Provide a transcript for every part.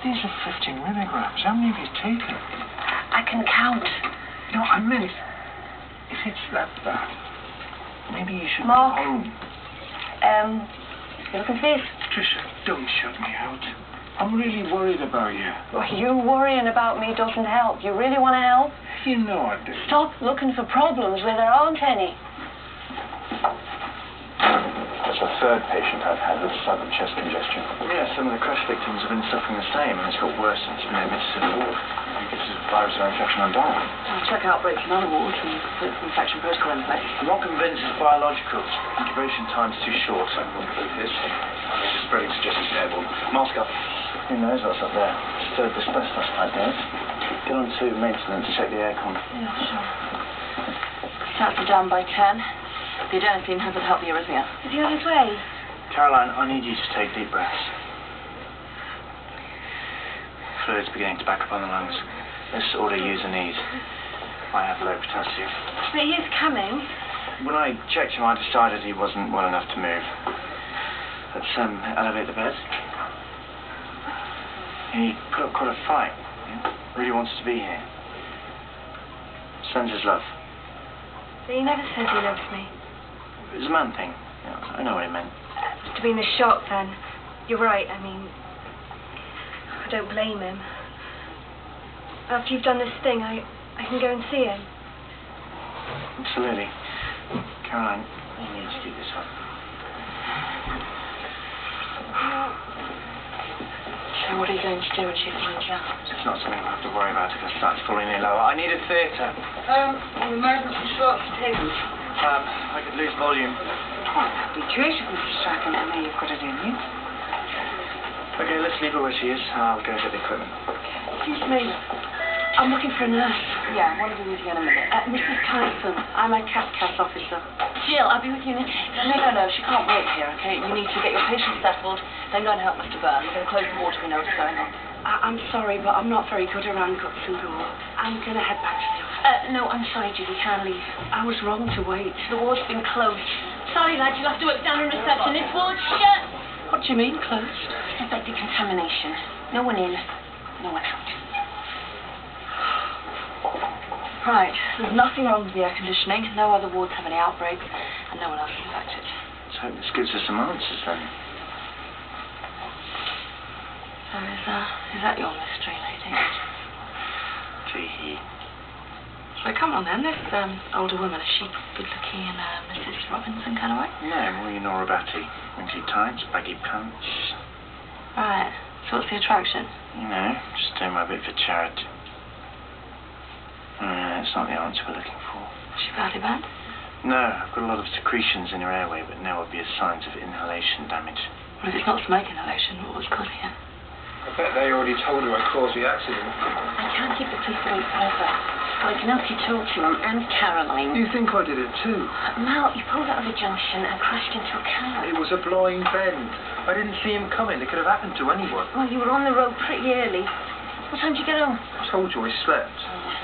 These are 50 milligrams. How many have you taken? I can count. No, I meant if it's that bad, maybe you should Mark. go home. You look confused. Trisha, don't shut me out. I'm really worried about you. Well, you worrying about me doesn't help. You really want to help? You know I do. Stop looking for problems where there aren't any. That's the third patient I've had with sudden chest congestion. Yeah, some of the crash victims have been suffering the same, and it's got worse since it's been admitted to the ward. I think it's a virus or infection on diet. I'll check outbreaks in other wards and put the infection protocol in place. I'm not convinced it's biological. Incubation time's too short, so I won't prove his. It's spreading suggests it's airborne. Mask up. Who knows what's up there? Disturbed asbestos type days. Get on to maintenance to check the aircon. Yeah, sure. Stats are down by 10. The adenosine hasn't helped the arrhythmia. Is he on his way? Caroline, I need you to take deep breaths. Fluid's beginning to back up on the lungs. Let's order use and ease. Might have low potassium. But he is coming. When I checked him, I decided he wasn't well enough to move. Let's elevate the bed. He put up quite a fight. He really wants to be here. Sends his love. But he never said he loves me. It was a man thing. Yeah, I know what he meant. To be in the shock, then. You're right, I mean, I don't blame him. After you've done this thing, I can go and see him. Absolutely. Caroline, you need to keep this up. So what are you going to do when she finds out? It's not something I have to worry about if it starts falling any lower. I need a theatre. An emergency short tables. I could lose volume. Oh, that'd be terrific, Mr. Strachan. I know you've got it in you. Okay, let's leave her where she is. I'll go get the equipment. Excuse me. I'm looking for a nurse. Yeah, I want to be with you in a minute. Mrs. Tyson. I'm a CAS officer. Jill, I'll be with you in a minute. No. She can't wait here, okay? You need to get your patient settled, then go and help Mr. Byrne. We're going to close the ward till we know what's going on. I'm sorry, but I'm not very good around guts and gore. I'm going to head back to the office. No, I'm sorry, Judy. You can't leave. I was wrong to wait. The ward's been closed. Sorry, lad. You'll have to work down in reception. This ward's shut. What do you mean, closed? Suspected contamination. No one in, no one out. Right. There's nothing wrong with the air conditioning. No other wards have any outbreaks, and no one else is infected. Let's hope this gives us some answers then. So is that your mystery, lady? Gee. So come on then, this older woman, is she good-looking in Mrs. Robinson kind of way? No, more you Nora Batty. Wrinkly tights, baggy pants. Right. So what's the attraction? You know, just doing my bit for charity. It's not the answer we're looking for. Is she badly burned? No, I've got a lot of secretions in her airway, but no obvious signs of inhalation damage. Well, if it's not smoke inhalation, what was causing it? I bet they already told her I caused the accident. I can't keep the police away forever. Like Nancy told you, and Caroline. You think I did it too? Mal, you pulled out of the junction and crashed into a car. It was a blind bend. I didn't see him coming. It could have happened to anyone. Well, you were on the road pretty early. What time did you get home? I told you I slept.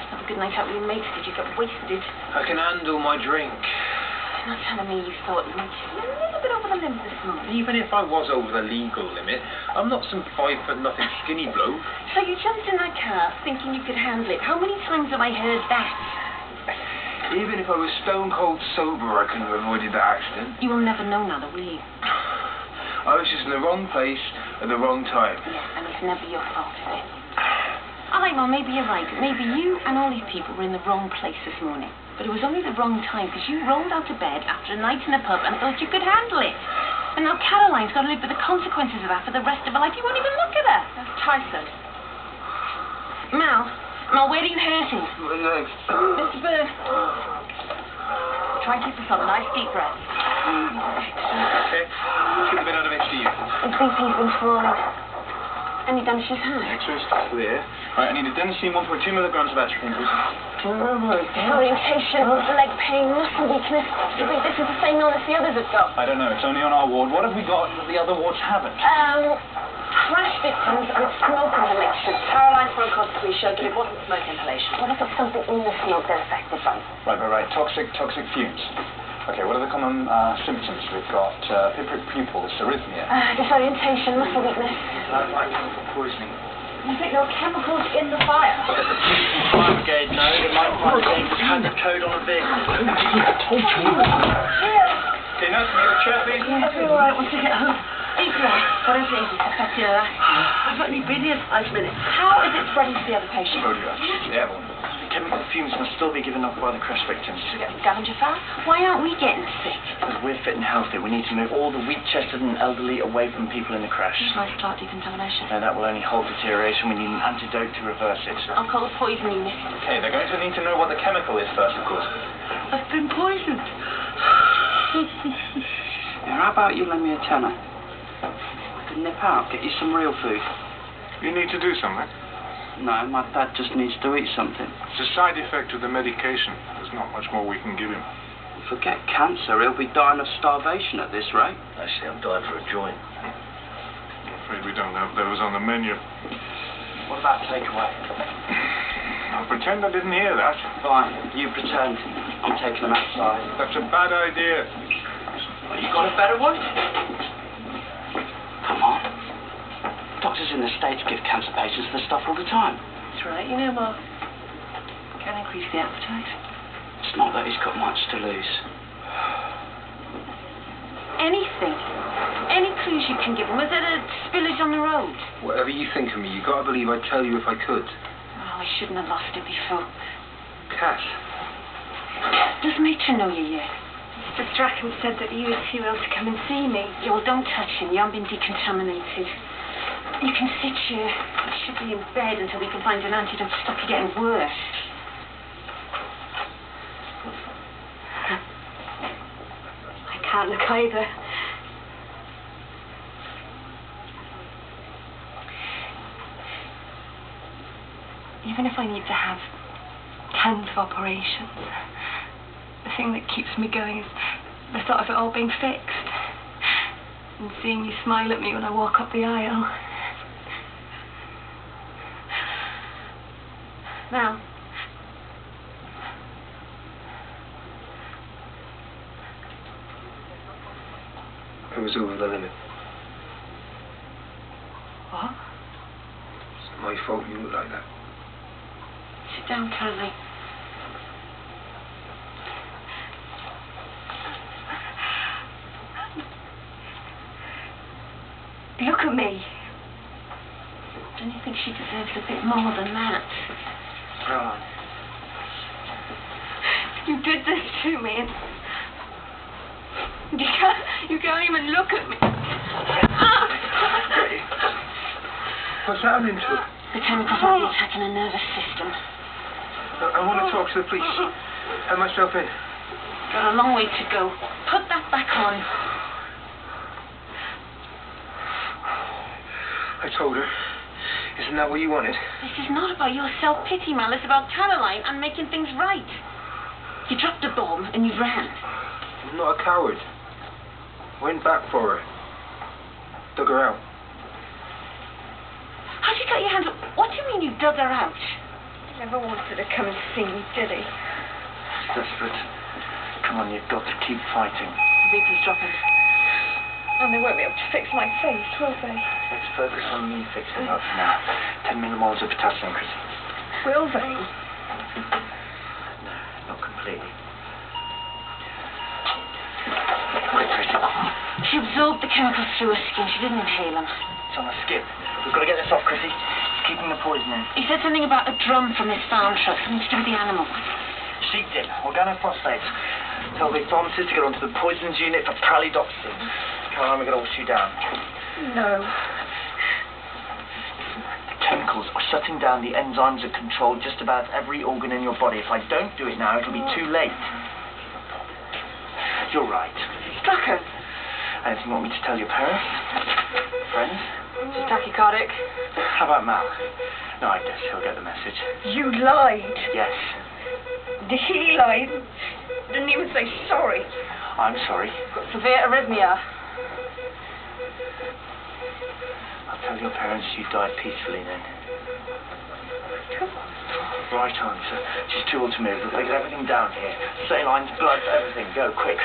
Have a good night out with your mates. Did you get wasted? I can handle my drink. You're not telling me you thought you were a little bit over the limit this morning. Even if I was over the legal limit, I'm not some 5-foot-nothing skinny bloke. So you jumped in that car thinking you could handle it. How many times have I heard that? Even if I was stone cold sober, I couldn't have avoided that accident. You will never know now, will you? I was just in the wrong place at the wrong time. Yeah, and it's never your fault, is it? All right, well, maybe you're right. Maybe you and all these people were in the wrong place this morning. But it was only the wrong time, because you rolled out of bed after a night in a pub and thought you could handle it. And now Caroline's got to live with the consequences of that for the rest of her life. You won't even look at her. That's Tyson. Mal, where are you hurting? My legs. Mr. Byrne. Try and keep yourself nice deep breath. Okay. Let's get a bit out of HDU. His BP's been falling. Any damage to his hand? X-ray's clear. Right, I need adenosine 1.2 milligrams of atropine, please. Orientation, leg pain, muscle weakness. Do you think this is the same illness the others have got? I don't know. It's only on our ward. What have we got that the other wards haven't? Crash victims and smoke inhalation. Caroline phone called the police showed that it wasn't smoke inhalation. What if it's something in the smoke they're affected by? Right. Toxic fumes. Okay, what are the common symptoms? We've got pupil pupils, arrhythmia. Disorientation, muscle weakness. Like poisoning. You think there were chemicals in the fire? Fire brigade, no. The light fire brigade just had the code on a vehicle. I told you. Dinner, can you get a chair, please? Yeah, I'll be all right once I get home. Ikra, what is it? I've only been here 5 minutes. How is it spreading to the other patients? Yeah, well, the chemical fumes must still be given off by the crash victims. Scavenger fast? Why aren't we getting sick? Because we're fit and healthy. We need to move all the weak-chested and elderly away from people in the crash. Shall I start decontamination? No, that will only halt deterioration. We need an antidote to reverse it. I'll call the poison unit. Okay, they're going to need to know what the chemical is first, of course. I've been poisoned. How about you lend me a tenner? I can nip out, get you some real food. You need to do something. No, my dad just needs to eat something. It's a side effect of the medication. There's not much more we can give him. Forget cancer, he'll be dying of starvation at this rate. Actually, I'm dying for a joint. I'm afraid we don't have those on the menu. What about takeaway? I'll pretend I didn't hear that. Fine, you pretend. I'm taking them outside. That's a bad idea. Well, you got a better one? Come on. Doctors in the States give cancer patients this stuff all the time. That's right, you know, Mark. Can increase the appetite. It's not that he's got much to lose. Anything. Any clues you can give him? Was it a spillage on the road? Whatever you think of me, you gotta believe I'd tell you if I could. Oh, I shouldn't have lost it before. Cass. Does Matron know you yet? Mr. Strachan said that he was too ill to come and see me. Yeah, well, don't touch him. You haven't been decontaminated. You can sit here. You should be in bed until we can find an antidote to stop you getting worse. I can't look either. Even if I need to have tons of operations, the thing that keeps me going is the thought of it all being fixed. And seeing you smile at me when I walk up the aisle. Now, I was over the limit. what? It's my fault you look like that. Sit down, Curly. Look at me. Don't you think she deserves a bit more than that? Right. You did this to me, and you can't even look at me. What's happening to her? The chemicals might be attacking her nervous system. I want to talk to the police. Have myself in. Got a long way to go. Put that back on. I told her. Isn't that what you wanted? This is not about your self-pity, Mal. It's about Caroline and making things right. You dropped a bomb and you ran. I'm not a coward. Went back for her. Dug her out. How'd you get your hands up? What do you mean you dug her out? He never wanted to come and see me, did he? It's desperate. Come on, you've got to keep fighting. The BP's dropping. And they won't be able to fix my face, will they? Let's focus on me fixing up for now. 10 millimoles of potassium, Chrissy. Will they? No, not completely. Quick, Chrissy. She absorbed the chemicals through her skin. She didn't inhale them. It's on the skip. We've got to get this off, Chrissy. It's keeping the poison in. He said something about a drum from his farm truck, something to do with the animals. Sheep dip, organophosphates. Tell the pharmacist to get onto the poisons unit for pralidoxin. Caroline, we're going to wash you down. No. The chemicals are shutting down the enzymes that control just about every organ in your body. If I don't do it now, it'll be too late. You're right. Strachan. Anything you want me to tell your parents? Friends? She's tachycardic. How about Mal? No, I guess he'll get the message. You lied. Yes. He lied. Didn't even say sorry. I'm sorry. Severe arrhythmia. I'll tell your parents you died peacefully then. Right on, sir. She's too old to move. We'll take everything down here. Saline, blood, everything. Go, quick.